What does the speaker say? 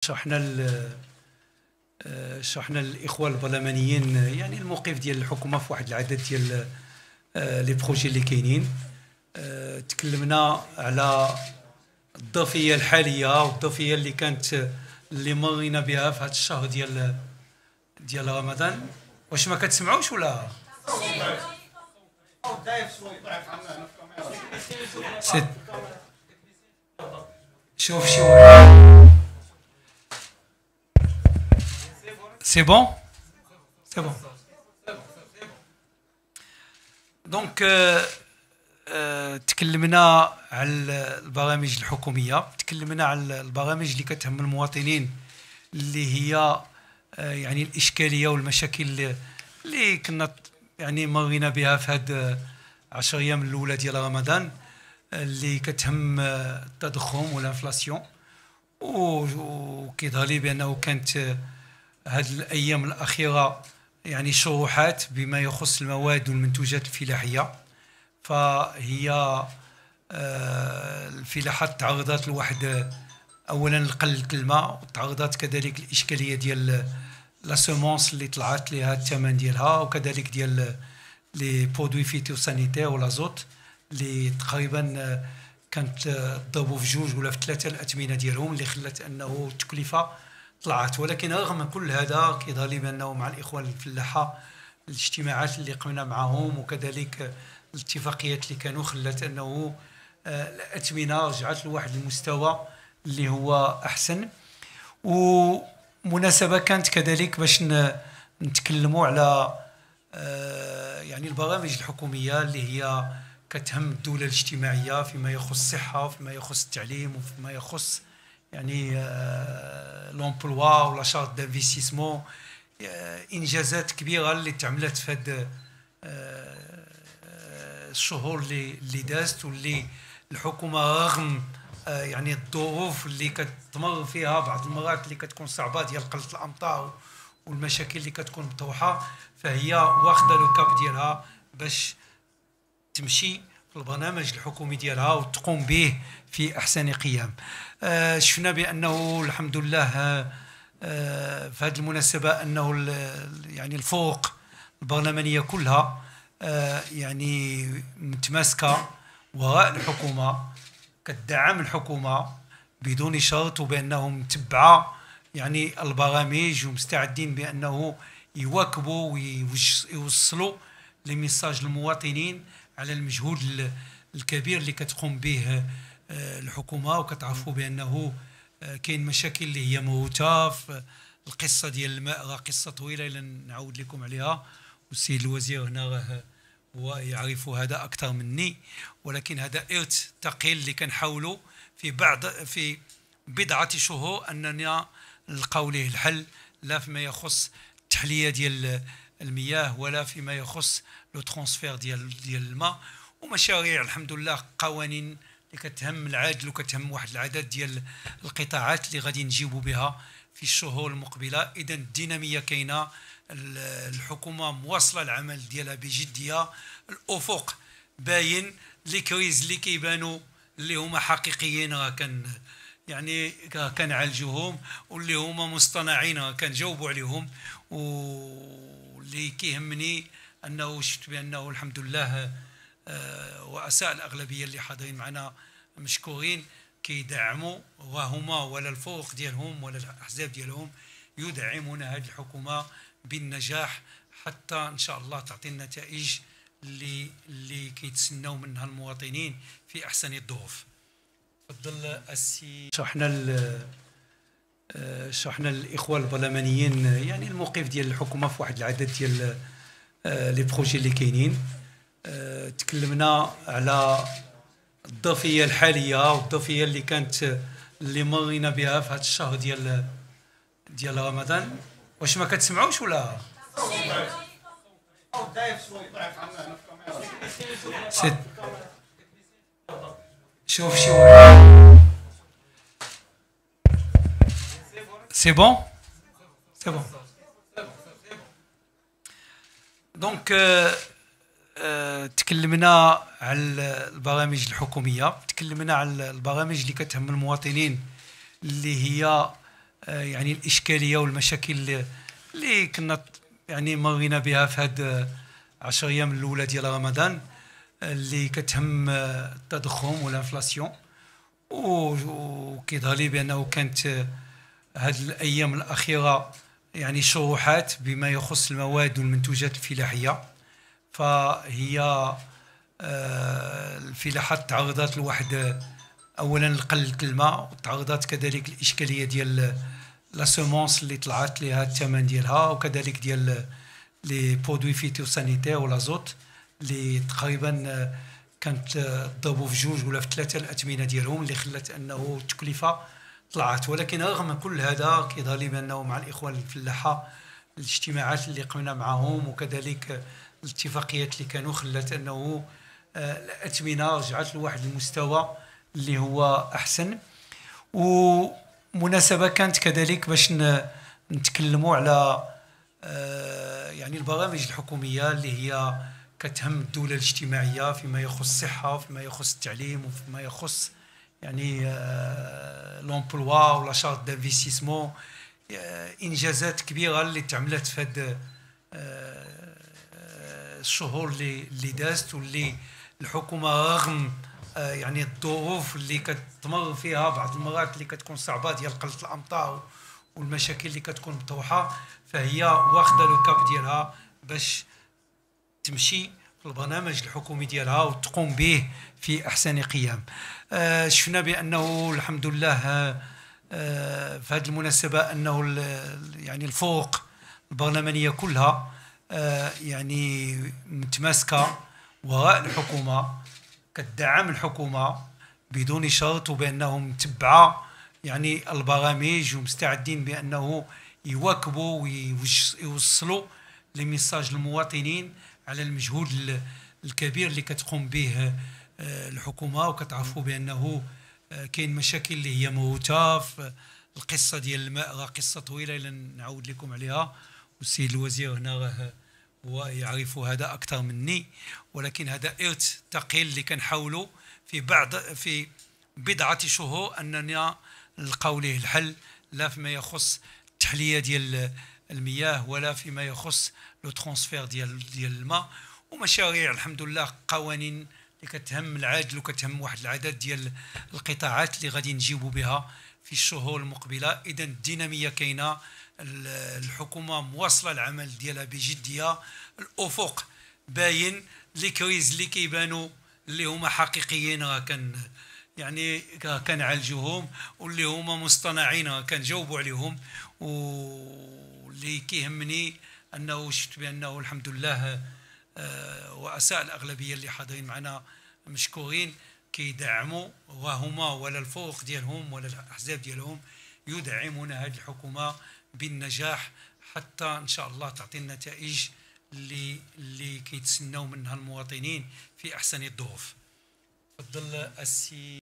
شرحنا للاخوه البرلمانيين يعني الموقف ديال الحكومه في واحد العدد ديال لي بروجي اللي كاينين. تكلمنا على الظرفيه الحاليه والظرفيه اللي كانت اللي مرينا بها في هذا الشهر ديال رمضان. واش ما كتسمعوش ولا شوف شي واحد؟ سي بون سي بون. دونك تكلمنا على البرامج الحكوميه، تكلمنا على البرامج اللي كتهم المواطنين اللي هي يعني الاشكاليه والمشاكل اللي كنا يعني مرينا بها في هاد 10 ايام الاولى ديال رمضان، اللي كتهم التضخم والانفلاسيون. وكيظهر لي بانه كانت هذه الايام الاخيره يعني شروحات بما يخص المواد والمنتوجات الفلاحيه. فهي الفلاحات تعرضت لواحد اولا لقله الماء، وتعرضت كذلك الاشكاليه ديال لا سيمونس اللي طلعت لها الثمن ديالها، وكذلك ديال لي برودوي فيتوسانيتير والازوت اللي تقريبا كانت تضربوا في جوج ولا في ثلاثه الاثمنه ديالهم، اللي خلت انه التكلفه طلعت. ولكن رغم كل هذا كيظهر لي بانه مع الاخوان الفلاحه الاجتماعات اللي قمنا معهم وكذلك الاتفاقيات اللي كانوا خلت انه الاثمنه رجعت لواحد المستوى اللي هو احسن. ومناسبه كانت كذلك باش نتكلموا على يعني البرامج الحكوميه اللي هي كتهم الدوله الاجتماعيه فيما يخص الصحه وفيما يخص التعليم وفيما يخص يعني لومبلوا ولا شارت دانفستيسمون. انجازات كبيره اللي تعملت في هذا الشهور اللي دازت، واللي الحكومه رغم يعني الظروف اللي كتمر فيها بعض المرات اللي كتكون صعبه ديال قله الامطار والمشاكل اللي كتكون مطروحه، فهي واخده لو كاب ديالها باش تمشي في البرنامج الحكومي ديالها وتقوم به في احسن قيام. شفنا بانه الحمد لله في هذه المناسبه انه يعني الفرق البرلمانيه كلها يعني متماسكه وراء الحكومه، كتدعم الحكومه بدون شرط، وبانهم متبعه يعني البرامج ومستعدين بانه يواكبوا ويوصلوا لميساج المواطنين على المجهود الكبير اللي كتقوم به الحكومه. وكتعرفوا بانه كاين مشاكل اللي هي موجوده في القصه ديال الماء، راه قصه طويله الا نعاود لكم عليها، والسيد الوزير هنا راه هو يعرف هذا اكثر مني. ولكن هذا ارث ثقيل اللي كنحاولوا في بضعه شهور اننا نلقاو ليه الحل، لا فيما يخص التحليه ديال المياه ولا فيما يخص لو ترانسفير ديال الماء، ومشاريع الحمد لله قوانين اللي كتهم العدل وكتهم واحد العدد ديال القطاعات اللي غادي نجيبوا بها في الشهور المقبله. اذا الديناميه كاينه، الحكومه مواصله العمل ديالها بجديه، الافق باين، لي كريز اللي كيبانوا اللي هما حقيقيين راه يعني كنعالجوهم، واللي هما مصطنعين راه كنجاوبوا عليهم. واللي كيهمني انه شفت بانه الحمد لله رؤساء الاغلبيه اللي حاضرين معنا مشكورين كيدعموا، وهما ولا الفرق ديالهم ولا الاحزاب ديالهم يدعمون هذه الحكومه بالنجاح حتى ان شاء الله تعطي النتائج اللي كيتسناو منها المواطنين في احسن الظروف. تفضل السي. شرحنا للاخوه البرلمانيين يعني الموقف ديال الحكومه في واحد العدد ديال لي بروجي اللي كاينين. تكلمنا على الظرفيه الحاليه والظرفيه اللي كانت اللي مرينا بها في هذا الشهر ديال رمضان. واش ما كتسمعوش ولا شوف شي واحد؟ سي بون سي بون. دونك تكلمنا على البرامج الحكوميه، تكلمنا على البرامج اللي كتهم المواطنين اللي هي يعني الاشكاليه والمشاكل اللي كنا يعني مرينا بها في هاد 10 ايام الاولى ديال رمضان، اللي كتهم التضخم والانفلاسيون. وكيظهر لي بانه كانت هذه الايام الاخيره يعني شروحات بما يخص المواد والمنتوجات الفلاحيه. فهي الفلاحات تعرضت لواحد، اولا قله الماء، وتعرضت كذلك الاشكاليه ديال لا سومونس اللي طلعت لها الثمن ديالها، وكذلك ديال لي برودوي فيتو سانيتير والازوت اللي تقريبا كانت تضربوا في جوج ولا في ثلاثه الاثمنه ديالهم، اللي خلت انه التكلفه طلعت. ولكن رغم كل هذا كيظهر لي بانه مع الاخوان الفلاحه الاجتماعات اللي قمنا معهم وكذلك الاتفاقيات اللي كانوا خلت انه الاثمنه رجعت لواحد المستوى اللي هو احسن. ومناسبه كانت كذلك باش نتكلموا على يعني البرامج الحكوميه اللي هي كتهم الدوله الاجتماعيه فيما يخص الصحه وفيما يخص التعليم وفيما يخص يعني لومبلوا ولا شارت دانفستيسمون. انجازات كبيره اللي تعملت في هذا الشهور اللي دازت، واللي الحكومه رغم يعني الظروف اللي كتمر فيها بعض المرات اللي كتكون صعبه ديال قله الامطار والمشاكل اللي كتكون مطروحه، فهي واخده لو كاب ديالها باش تمشي في البرنامج الحكومي ديالها وتقوم به في احسن قيام. شفنا بانه الحمد لله في هذه المناسبه انه يعني الفروق البرلمانيه كلها يعني متماسكه وراء الحكومه، كتدعم الحكومه بدون شرط، وبانهم متبعه يعني البرامج ومستعدين بانه يواكبوا ويوصلوا لميساج المواطنين على المجهود الكبير اللي كتقوم به الحكومه. وكتعرفوا بانه كاين مشاكل اللي هي موجوده في القصه ديال الماء، راه قصه طويله الا نعاود لكم عليها، والسيد الوزير هنا راه هو يعرف هذا اكثر مني. ولكن هذا ارث ثقيل اللي كنحاولوا في بضعه شهور اننا نلقاو ليه الحل، لا فيما يخص التحليه ديال المياه ولا فيما يخص لو ترانسفير ديال الماء، ومشاريع الحمد لله قوانين اللي كتهم العدل وكتهم واحد العدد ديال القطاعات اللي غادي نجيبوا بها في الشهور المقبله. اذا الديناميه كاينه، الحكومه مواصله العمل ديالها بجديه، الافق باين، لي كريز اللي كيبانوا اللي هما حقيقيين راه يعني كنعالجوهم، واللي هما مصطنعين كنجاوبوا عليهم. واللي كيهمني انه شفت بانه الحمد لله رؤساء الاغلبيه اللي حاضرين معنا مشكورين كيدعموا، وهما ولا الفرق ديالهم ولا الاحزاب ديالهم يدعمون هذه الحكومه بالنجاح، حتى ان شاء الله تعطي النتائج اللي كيتسناو منها المواطنين في احسن الظروف. تفضل السي